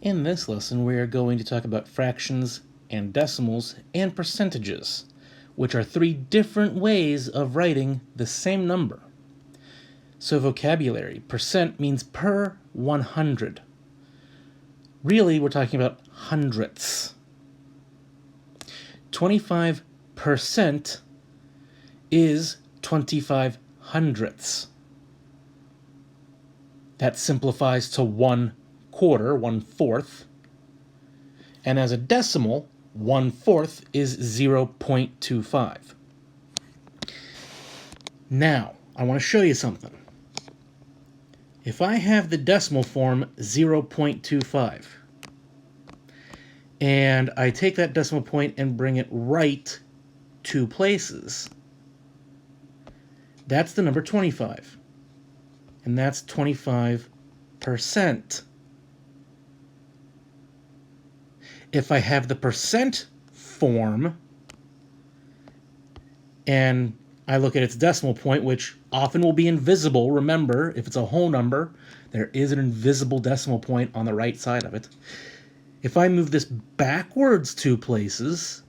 In this lesson, we are going to talk about fractions and decimals and percentages, which are three different ways of writing the same number. So vocabulary, percent means per 100. Really, we're talking about hundredths. 25% is 25 hundredths. That simplifies to 1/4, 1/4. And as a decimal, 1/4 is 0.25. Now, I want to show you something. If I have the decimal form 0.25, and I take that decimal point and bring it right 2 places, that's the number 25. And that's 25%. If I have the percent form and I look at its decimal point, which often will be invisible. Remember, if it's a whole number, there is an invisible decimal point on the right side of it. If I move this backwards 2 places,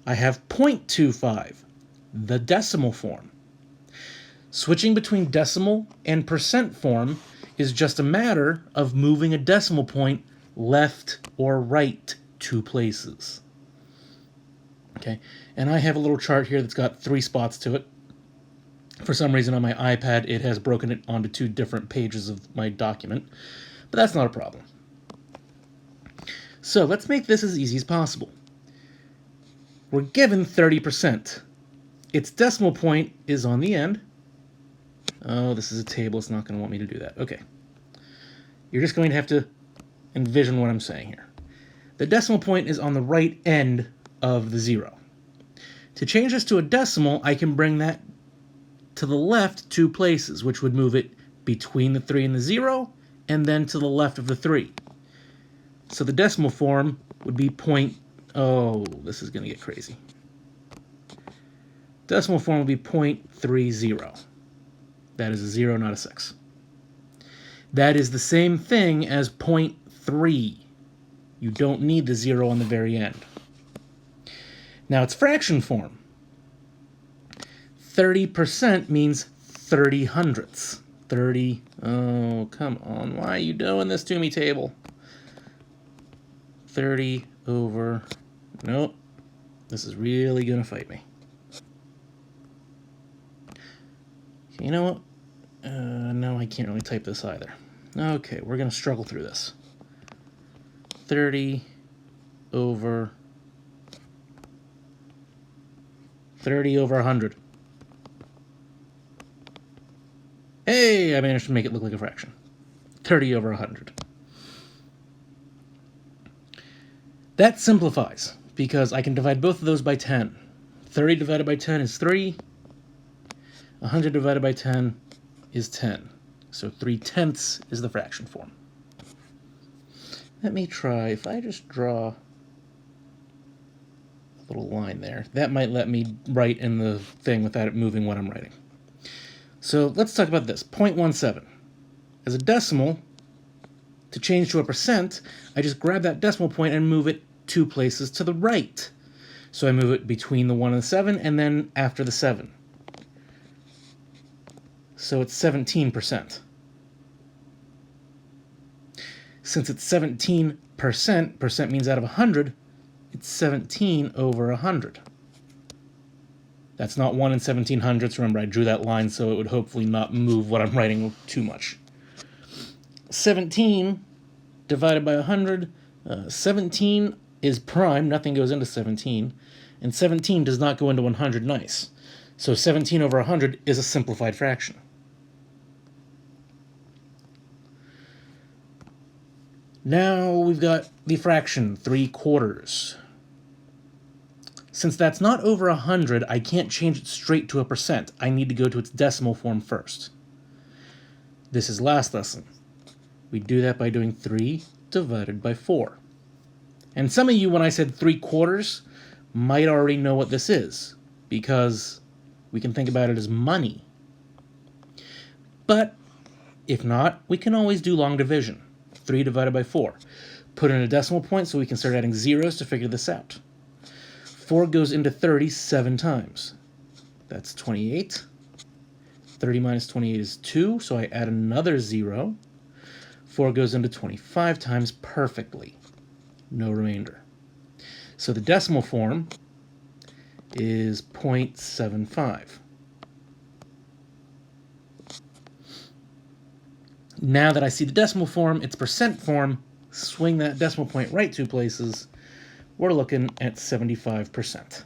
I have 0.25, the decimal form. Switching between decimal and percent form is just a matter of moving a decimal point left or right 2 places. Okay, and I have a little chart here that's got 3 spots to it. For some reason on my iPad, it has broken it onto 2 different pages of my document, but that's not a problem. So let's make this as easy as possible. We're given 30%. Its decimal point is on the end. Oh, this is a table. It's not going to want me to do that. Okay. You're just going to have to envision what I'm saying here. The decimal point is on the right end of the 0. To change this to a decimal, I can bring that to the left 2 places, which would move it between the 3 and the 0, and then to the left of the 3. So the decimal form would be oh, this is going to get crazy. Decimal form would be 0.30. That is a 0, not a 6. That is the same thing as 0.3. You don't need the 0 on the very end. Now it's fraction form. 30% means 30 hundredths. 30, oh, come on. Why are you doing this to me, table? 30 over, nope. This is really going to fight me. You know what? No, I can't really type this either. Okay, we're going to struggle through this. 30 over 100. Hey, I managed to make it look like a fraction. 30 over 100. That simplifies, because I can divide both of those by 10. 30 divided by 10 is 3. 100 divided by 10 is 10. So 3/10 is the fraction form. Let me try, if I just draw a little line there, that might let me write in the thing without it moving what I'm writing. So let's talk about this, 0.17. As a decimal, to change to a percent, I just grab that decimal point and move it 2 places to the right. So I move it between the 1 and the 7, and then after the 7. So it's 17%. Since it's 17%, percent means out of 100, it's 17 over 100. That's not 1 in 17 hundredths. Remember, I drew that line so it would hopefully not move what I'm writing too much. 17 divided by 100. 17 is prime. Nothing goes into 17. And 17 does not go into 100 nice. So 17 over 100 is a simplified fraction. Now we've got the fraction 3/4. Since that's not over 100, I can't change it straight to a percent. I need to go to its decimal form first. This is last lesson. We do that by doing 3 divided by 4. And some of you, when I said 3/4, might already know what this is, because we can think about it as money. But if not, we can always do long division. 3 divided by 4. Put in a decimal point so we can start adding zeros to figure this out. 4 goes into 30 7 times. That's 28. 30 minus 28 is 2, so I add another 0. 4 goes into 25 times perfectly. No remainder. So the decimal form is 0.75. Now that I see the decimal form, its percent form, swing that decimal point right 2 places, we're looking at 75%.